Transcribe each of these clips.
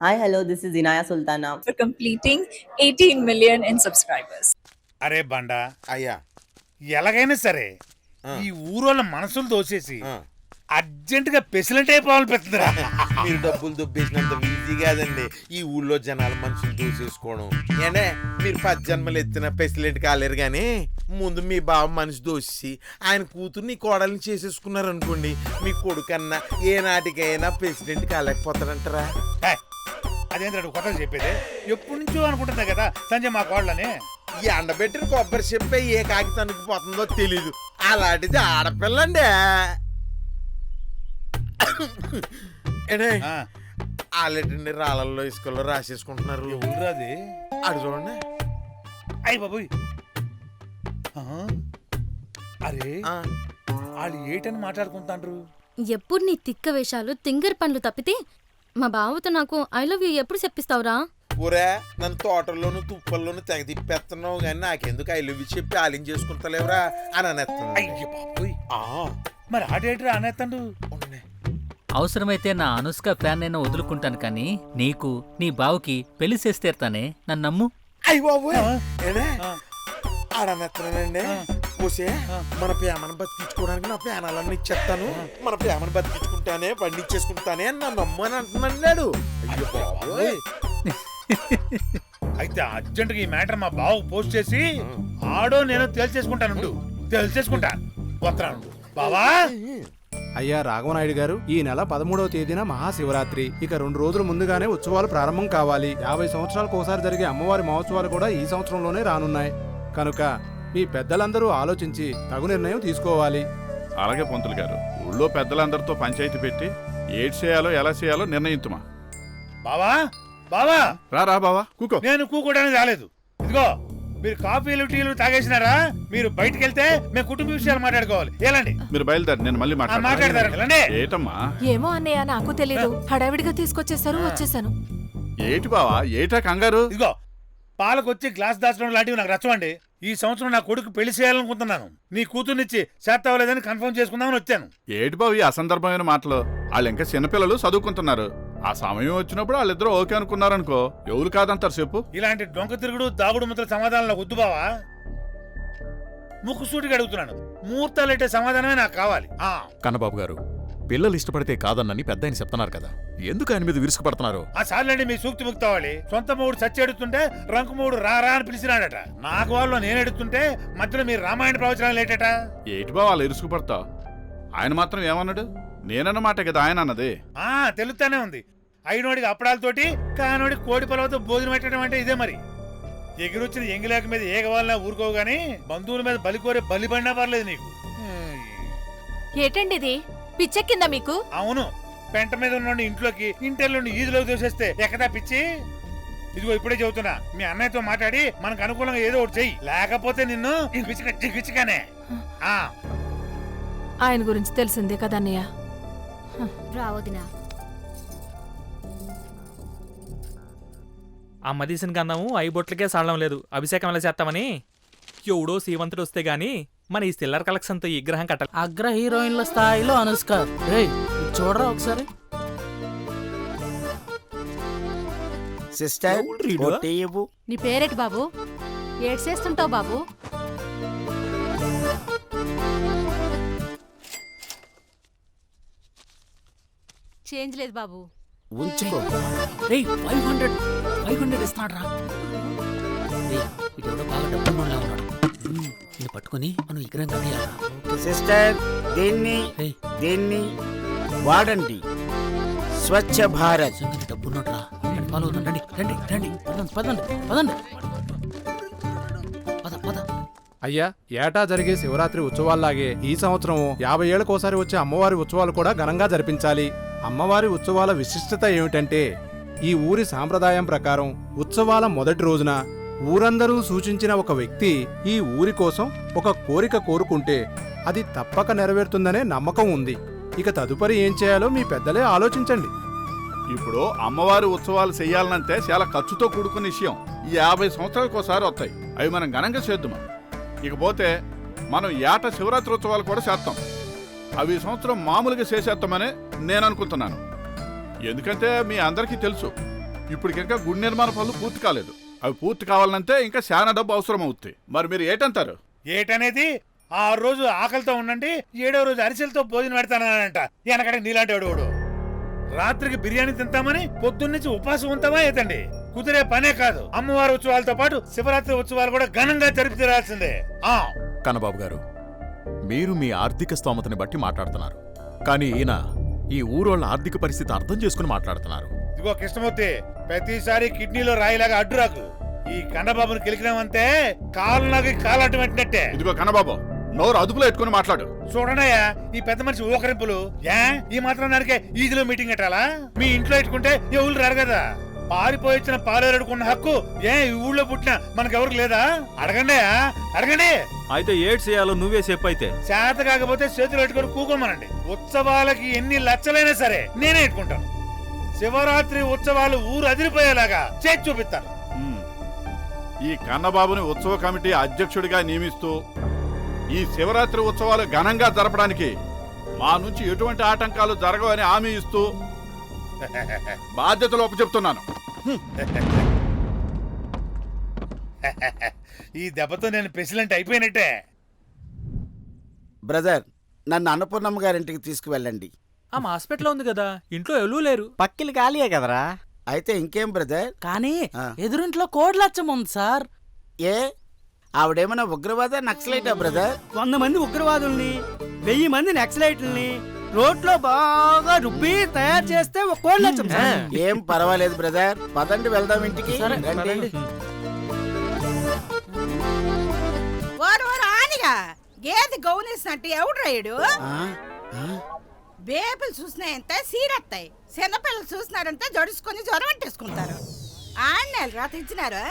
Hi, hello, this is Inaya Sultana. for completing 18 million in subscribers. అరే బండా, అయ్యా ఎలాగైనా సరే ఆ. ఈ ఊరోళ్ళ మనసులు దోసేసి ఆ. అర్జెంటుగా పెసిలెంట్ అయిపోవాలనిపిస్తుందిరా. మీరు డబ్బులు దొబ్బేసినంత ఈజీ కాదండి ఈ ఊళ్ళో జనాల మనుషులు దోసేసుకోవడం. ఏంటే మీరు 10 జన్మలు ఎత్తిన ప్రెసిడెంట్ కాలేరు కానీ ముందు మీ బావ మనిషి దోసి ఆయన కూతుర్ని కోడల్ని చేసేసుకున్నారు అనుకోండి, మీ కొడుకన్నా ఏ నాటికైనా ప్రెసిడెంట్ కాలేకపోతాడంటారా? హే, అదేంద్రాడు కొత్తగా చెప్పేది, ఎప్పటి నుంచో అనుకుంటున్నా కదా సంజయ్ మా కోళ్ళని. ఈ ఎండబెట్టిన కొబ్బరి చెప్పే ఏ కాకి తనుకుపోతుందో తెలీదు, అలాంటిది ఆడపిల్లండి. ఏనే ఆ, ఆల్రెడీ రాళ్ళల్లో ఇసుకల్లో రాసేసుకుంటున్నారు. ఊరాది అడు చూడండి. అయ్యి బాబోయ్. ఆ, అరే ఆ, వాళ్ళు ఏటని మాట్లాడుకుంటాండ్రు. ఎప్పుడు నీ తిక్క వేషాలు తింగర్ పనులు తప్పితే మా బావతో నాకు ఐ లవ్ యూ ఎప్పుడు చెప్పిస్తావురా? ఊరే నన్ను తోటల్లోను తుప్పల్లోను తెగ తిప్పేస్తున్నావు కానీ నాకెందుకు ఐ లవ్ యూ చెప్పి ఆలిం చేసుకుంటలేవురా అని అనేస్తుంది. అయ్య బాబోయ్, మరి ఆటేటరా అనేస్తాడు. అవసరమైతే నా అనుష్క ఫ్యాన్ అయినా వదులుకుంటాను కానీ నీకు నీ బావుకి పెళ్లి చేస్తేర్తానే, నన్ను నమ్ము. అయ్యి బాబు ఆ. ఏనే ఆ. ఆడనేస్తున్నానండి. పోసే మన ప్రేమను బతికించుకోవడానికి నా ప్యానాలన్నీ ఇచ్చేస్తాను, మన ప్రేమను బతికించుకుంటానే బండి ఇచ్చేసుకుంటానే అని నన్ను నమ్మని అంటున్నాడు. అయ్యో బాబోయ్. అయితే అర్జెంటుగా ఈ మ్యాటర్ మా బావకు పోస్ట్ చేసి ఆడో నేను తేల్చేసుకుంటాను, తేల్చేసుకుంటా. వస్తున్నాను బావా. అయ్యా రాఘవనాయుడు గారు, ఈ నెల 13వ తేదీన మహాశివరాత్రి. ఇక 2 రోజుల ముందుగానే ఉత్సవాలు ప్రారంభం కావాలి. 50 సంవత్సరాలకు ఒకసారి జరిగే అమ్మవారి మహోత్సవాలు కూడా ఈ సంవత్సరంలోనే రానున్నాయి. కనుక మీ పెద్దలందరూ ఆలోచించి తగు నిర్ణయం తీసుకోవాలి. అలాగే పంతులు గారు, ఊళ్ళో పెద్దలందరితో పంచాయతీ పెట్టి ఏడ్ చేయాలో ఎలా చేయాలో నిర్ణయించుమా. బావా బావా, రా బావా కూకో. నేను కూకోడానికి రాలేదు. ఇదిగో మీరు కాఫీలు టీలు తాగేసినారా? మీరు బయటికి వెళ్తే మేము కుటుంబ విషయాలు మాట్లాడుకోవాలి. ఎలాండి మీరు బయలుదేరి, నేను మళ్ళీ మాట్లాడతారు. ఎలాండి? ఏటమ్మా ఏమో అన్నయ్య, నాకు తెలీదు. హడావిడిగా తీసుకొచ్చేసారు, వచ్చేసాను. ఏటి బావా, ఏటా కంగారు? ఇదిగో పాలకొచ్చి గ్లాస్ దాచడం లాంటివి నాకు రచ్చవండి. ఈ సంవత్సరం నా కొడుకు పెళ్లి చేయాలనుకుంటున్నాను. నీ కూతుర్నిచ్చి చేస్తావలేదని కన్ఫర్మ్ చేసుకుందామని వచ్చాను. ఏటి బావు ఈ అసందర్భమైన మాటలు? వాళ్ళు ఇంకా చిన్నపిల్లలు చదువుకుంటున్నారు. ఆ సమయం వచ్చినప్పుడు వాళ్ళిద్దరూ ఓకే అనుకున్నారనుకో, ఎవరు కాదంటారు చెప్పు. ఇలాంటి డొంక తిరుగుడు దాగుడు ముద్దల సమాధానం వద్దు బావా. ముక్కుసూటిగా అడుగుతున్నాను, ముహూర్తాలెట్టే సమాధానమే నాకు కావాలి. కన్నబాబు గారు, పిల్లలు ఇష్టపడితే కాదన్నని పెద్ద ఆయన చెప్తున్నారు కదా, ఎందుకు ఆయన మీద విరుసుకుపడుతున్నారు? ఆ సార్లండి మీ సూక్తి ముక్తావాలి. సొంత మూడు చచ్చి ఎడుతుంటే రంకు మూడు రారా అని పిలిచినాడట. నాకు వాళ్ళు నేను ఎడుతుంటే మధ్యలో మీరు రామాయణ ప్రవచనాలు లేటట. ఏటి బావ వాళ్ళు ఇరుసుకుపడతావు? ఆయన మాత్రం ఏమన్నాడు? నేనన్నమాట కదా ఆయన అన్నది. తెలుస్తానే ఉంది. అయినోడికి అప్పడాలతోటి కానోడికి కోడి పొలవతో భోజనం పెట్టడం అంటే ఇదే మరి. ఎగిరొచ్చిన ఎంగిలేక మీద ఏగవాళ్ళ ఊరుకోవు గానీ బంధువుల మీద బలికోరే బలి పడినా పర్లేదు నీకు. ఏటండి ఇది, పిచ్చెక్కిందా మీకు? అవును, పెంట మీద ఉన్న ఇంట్లోకి ఇంటర్లోని ఈదులోకి దోసేస్తే ఎక్కదా పిచ్చి? ఇదిగో ఇప్పుడే చెబుతున్నా, మీ అన్నయ్యతో మాట్లాడి మనకు అనుకూలంగా ఏదో ఒకటి చెయ్యి, లేకపోతే నిన్ను పిచ్చిగానే. ఆయన గురించి తెలిసిందే కదన్నయ్య. రావదినా అమ్మ తీసిన గంధము 5 బొట్లకే సాడడం లేదు, అభిషేకం ఎలా చేస్తామని. ఎవడో శ్రీవంతుడు వస్తే గాని మన ఈ సిల్లర్ కలెక్షన్ తో ఈ గ్రహం కట్టాలి. అగ్ర హీరోయిన్ల స్థాయిలో అనుష్క. చూడరా ఒకసారి. సిస్టర్ నీ పేరేటి బాబు? ఏడ్చేస్తుంటావు బాబు? చేంజ్ లేదు బాబు. ఉంచుకో. 500 ఇస్తున్నాడు రా. ఇటెవడో బాగా డబ్బున్నోళ్ళ ఉన్నాడు. ఇది పట్టుకుని మనం విగ్రహం కట్టేయాలా? సిస్టర్ దీన్ని వాడండి. స్వచ్ఛ భారత్. డబ్బున్నోడు రా. ఫాలో అవుతాం. రండి పదండి. పద. అయ్యా, ఏటా జరిగే శివరాత్రి ఉత్సవాల్లాగే ఈ సంవత్సరం 50 ఏళ్లకోసారి వచ్చే అమ్మవారి ఉత్సవాలు కూడా ఘనంగా జరిపించాలి. అమ్మవారి ఉత్సవాల విశిష్టత ఏమిటంటే, ఈ ఊరి సాంప్రదాయం ప్రకారం ఉత్సవాల మొదటి రోజున ఊరందరూ సూచించిన ఒక వ్యక్తి ఈ ఊరి కోసం ఒక కోరిక కోరుకుంటే అది తప్పక నెరవేరుతుందనే నమ్మకం ఉంది. ఇక తదుపరి ఏం చేయాలో మీ పెద్దలే ఆలోచించండి. ఇప్పుడు అమ్మవారి ఉత్సవాలు చెయ్యాలనంటే చాలా ఖర్చుతో కూడుకున్న విషయం. ఈ 50 సంవత్సరాలకు ఒకసారి వస్తాయి, అవి మనం ఘనంగా చేద్దామా. ఇకపోతే మనం ఏటా శివరాత్రి ఉత్సవాలు కూడా చేస్తాం. అవి ఈ సంవత్సరం మామూలుగా చేసేస్తామని నేను అనుకుంటున్నాను. ఎందుకంటే మీ అందరికీ తెలుసు, ఇప్పుడు ఇంకా గుడి నిర్మాణ పనులు పూర్తి కాలేదు. అవి పూర్తి కావాలంటే ఇంకా చాలా డబ్బు అవసరం అవుతుంది. మరి మీరు ఏటంటారు? ఏటనేది 6 రోజు ఆకలితో ఉండండి, 7వ రోజు అరిసెలతో భోజనం పెడతానంట. వెనకడే నీలాంటి వాడు రాత్రికి బిర్యానీ తింటామని పొద్దున్నుంచి ఉపాసం ఉంటామా ఏతండి? కుదిరే పనే కాదు. అమ్మవారి ఉత్సవాలతో పాటు శివరాత్రి ఉత్సవాలు కూడా ఘనంగా జరిపి తీరాల్సిందే. కన్నబాబు గారు, మీరు మీ ఆర్థిక స్తోమతని బట్టి మాట్లాడుతున్నారు, కానీ ఈయన ఈ ఊరోళ్ళ ఆర్థిక పరిస్థితి అర్థం చేసుకుని మాట్లాడుతున్నారు. ఇదిగో కృష్ణమూర్తి, ప్రతిసారి కిడ్నీలో రాయిలాగా అడ్డురాకు. ఈ కన్నబాబుని గెలికినామంటే కాలులాగి కాలట్టు పెట్టినట్టే. ఇదిగో కన్నబాబు, నోరు అదుపులో పెట్టుకుని మాట్లాడు. చూడనయ్యా ఈ పెద్ద మనిషి ఊకరింపులు. ఈ మాత్రం దానికే ఈజీలో మీటింగ్ పెట్టాలా? మీ ఇంట్లో పెట్టుకుంటే ఎవరు రారు కదా. పారిపోయిచ్చిన పాలేరుకున్న హక్కు ఈ ఊళ్ళో పుట్టిన మనకెవరికి లేదా? అడగండియా, అడగండి. అయితే ఏడ్ చేయాలో నువ్వే చెప్పు. అయితే చేత కాకపోతే చేతులు పెట్టుకొని కూకోమనండి. ఉత్సవాలకి ఎన్ని లచ్చలైనా సరే నేనే పెట్టుకుంటాను. శివరాత్రి ఉత్సవాలు ఊరు అదిరిపోయేలాగా చేసి చూపిస్తాను. ఈ కన్నబాబుని ఉత్సవ కమిటీ అధ్యక్షుడిగా నియమిస్తూ ఈ శివరాత్రి ఉత్సవాలు ఘనంగా జరపడానికి మా నుంచి ఎటువంటి ఆటంకాలు జరగవని హామీ ఇస్తూ బాధ్యతలు ఒప్పచెప్తున్నాను. ఈ దెబ్బతో నేను ప్రెసిడెంట్ అయిపోయినట్టే. బ్రదర్, నన్ను అన్నపూర్ణమ్మ గారింటికి తీసుకువెళ్ళండి. ఆ హాస్పిటల్ ఉంది కదా, ఇంట్లో ఎవరూ లేరు. పక్కిలు ఖాళీయే కదరా. అయితే ఇంకేం బ్రదర్? కానీ ఎదురింట్లో కోడ్లచ్చం ఉంది సార్. ఏ ఆవిడేమైనా ఉగ్రవాద నక్సలైటా బ్రదర్? 100 మంది ఉగ్రవాదుల్ని, 1000 మంది నక్సలైట్లని రోడ్లో బాగా రుబ్బి తయారు చేస్తే ఒక కోడ్లచ్చం సార్. ఏం పర్వాలేదు బ్రదర్, పదండి వెళ్దాం ఇంటికి. రండి. గేదె గౌనేసినట్టు ఎవడు రాయుడు? బేపులు చూసినాయంటే సీరత్తాయి, చిన్నపిల్లలు చూసినారంటే జడుచుకొని జ్వరం అంటేసుకుంటారు. ఆడనేళ్ళు రాత ఇచ్చినారు.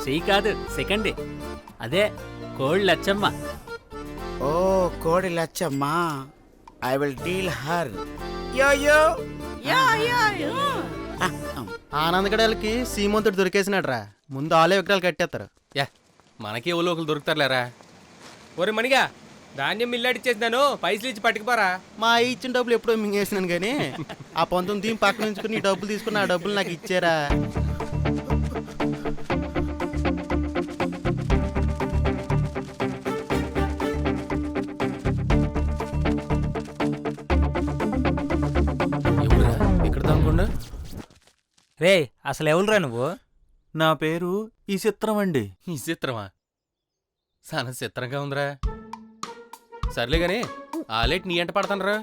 సీ కాదు, సెకండ్. అదే కోడి లచ్చమ్మ. ఓ కోడి Lachamma. I will deal her. Yo yo ఆనందగడాలకి సీమంతుడు దొరికేసినాడు రా. ముందు ఆలయ విగ్రహాలు కట్టేస్తారు. యా, మనకి ఎవరో ఒకరు దొరుకుతారులేరా. ఒరే మణిగా, ధాన్యం మిల్లాడిచ్చేసినాను, పైసలు ఇచ్చి పట్టుకుపోరా. మా ఇచ్చిన డబ్బులు ఎప్పుడో మింగేసినాను కానీ ఆ 19 దీని పక్కన ఉంచుకుని ఈ డబ్బులు తీసుకుని ఆ డబ్బులు నాకు ఇచ్చారా. ఇక్కడ దాకుండా రే, అసలు ఎవరురా నువ్వు? నా పేరు ఈ చిత్రం అండి. ఈ చిత్రమా? చాలా చిత్రంగా ఉందిరా. సర్లే గాని ఆలేట్ నీ ఎంట పడతానరా.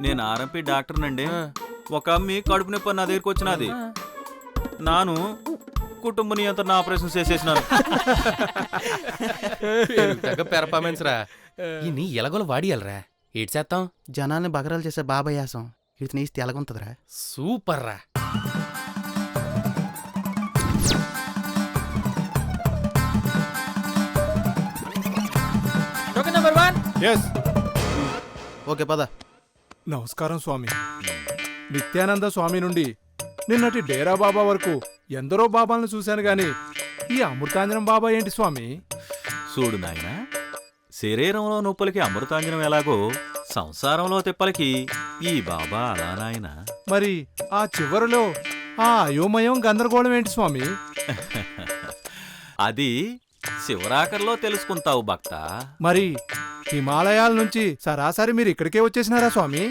నేను ఆర్ఎంపీ డాక్టర్నండి. ఒక అమ్మి కడుపు నొప్పి నా దగ్గరికి వచ్చినది. నాను కుటుంబ నియంత్రణ ఆపరేషన్ చేసేసినాను. పెర్ఫార్మెన్స్ రా. ఈ ఎలాగోలు వాడియాలరా. ఏడ్ చేస్తాం? జనాన్ని బగరాలు చేసే బాబాయాసం ఇది నీస్తే ఎలాగుంటుందిరా. సూపర్ రా. ఓకే పద. నమస్కారం స్వామి. నిత్యానంద స్వామి నుండి నిన్నటి డేరా బాబా వరకు ఎందరో బాబాలను చూశాను గాని ఈ అమృతాంజనం బాబా ఏంటి స్వామి? చూడు నాయనా, శరీరంలో నొప్పులకి అమృతాంజనం ఎలాగో సంసారంలో తిప్పలకి ఈ బాబా అలా నాయనా. మరి ఆ చివరిలో ఆ అయోమయం గందరగోళం ఏంటి స్వామి? అది శివరాకర్లో తెలుసుకుంటావు భక్త. మరి హిమాలయాల నుంచి సరాసరి మీరు ఇక్కడికే వచ్చేసినారా స్వామి?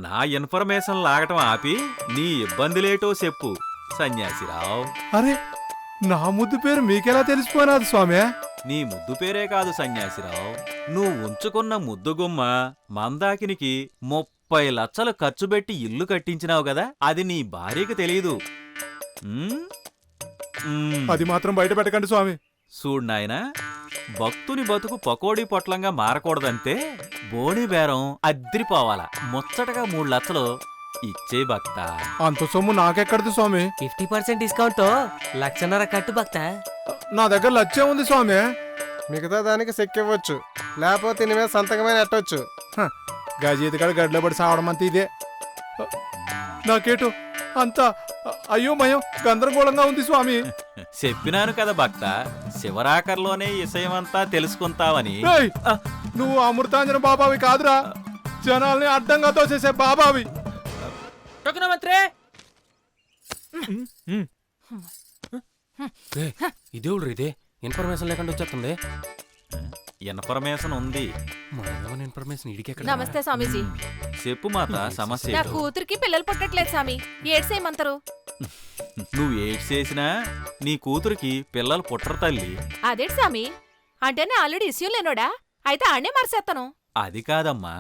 నా ఇన్ఫర్మేషన్ లాగటం ఆపి నీ ఇబ్బందులేటో చెప్పు సన్యాసిరావు. అరే, నా ముద్దు పేరు మీకెలా తెలిసిపోయినాది స్వామి? నీ ముద్దు పేరే కాదు సన్యాసిరావు, నువ్వు ఉంచుకున్న ముద్దుగుమ్మ మందాకినికి 30 లక్షలు ఖర్చు పెట్టి ఇల్లు కట్టించినావు కదా, అది నీ భార్యకి తెలీదు. అది మాత్రం బయట పెట్టకండి స్వామి. చూడు నాయనా, భక్తుని బతుకు పకోడీ పొట్లంగా మారకూడదంటే బోడి బేరం అద్రిపోవాలా. ముచ్చటగా 3 లక్షలు ఇచ్చే భక్త. అంత సొమ్ము నాకెక్కడది స్వామి? 50% డిస్కౌంట్ తో 1,50,000 కట్టు భక్త. నా దగ్గర లచ్చే ఉంది స్వామి. మిగతా దానికి చెక్ ఇవ్వచ్చు, లేకపోతే నీ మీద సంతకమైన ఎట్టవచ్చు. గజీతికాడ గడ్లో పడి సావడం అంత ఇదే. నాకేటు అంత అయోమయం గందరగోళంగా ఉంది స్వామి. చెప్పినాను కదా భక్త, శివరాకర్లోనే విషయమంతా తెలుసుకుంటావని. నువ్వు అమృతాంజన బాబావి కాదురా, జనాల్ని అడ్డంగా తోసేసే బాబావి. ఇదేవుడు ఇదే ఇన్ఫర్మేషన్ లేకుండా వచ్చేస్తుంది. ఇన్ఫర్మేషన్ ఉంది. ఇన్ఫర్మేషన్ ఇడికెక్కడ? నమస్తే స్వామీజీ. చెప్పు మాత సమస్య నా ఏంటో. కూతురికి పిల్లలు పుట్టట్లేదు స్వామి. ఏడ్సేయమంటారు. నువ్వు ఏడ్స్ చేసినా నీ కూతురికి పిల్లలు పుట్టరు తల్లి. అదేంటి స్వామి? అంటే నేను ఆల్రెడీ ఇష్యూ లేనోడా? అయితే ఆడనే మరిసేస్తాను. అది కాదమ్మా,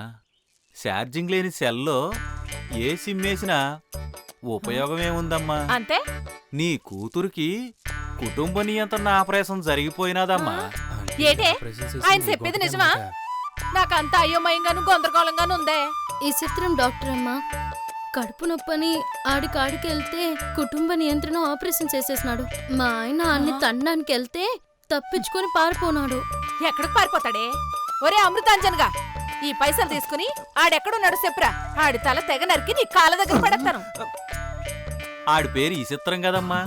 ఛార్జింగ్ లేని సెల్లో ఏ సిమ్ వేసినా ఉపయోగమేముందమ్మా? అంతే? నీ కూతురికి కుటుంబ నియంత్రణ ఆపరేషన్ జరిగిపోయినాదమ్మా. ఏటే ఆయన చెప్పేది నిజమా? నాకంతా అయోమయంగాను గందరగోళంగాను ఉందే. ఈ చిత్రం డాక్టర్ అమ్మా కడుపు నొప్పని ఆడికి వెళ్తే కుటుంబ నియంత్రణ ఆపరేషన్ చేసేసినాడు. మా ఆయన అన్ని తండానికి వెళ్తే తప్పించుకొని పారిపోనాడు. ఎక్కడికి పారిపోతాడే? ఒరే అమృతాంజన్గా, ఈ పైసలు తీసుకుని ఆడెక్కడున్నాడు చెప్పురా. ఆడి తల తెగ నరికి నీ కాళ్ళ దగ్గర పడేస్తాను. ఆడి పేరు ఈ చిత్రం కదమ్మా.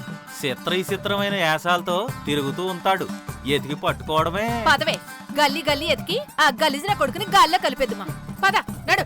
ఈ చిత్రమైన యాసాలతో తిరుగుతూ ఉంటాడు. ఎతికి పట్టుకోవడమే. పదవే గల్లీ గల్లీ ఎతికి ఆ గలీజిన కొడుకుని గాల్లో కలిపేద్దుమా. పద నడు.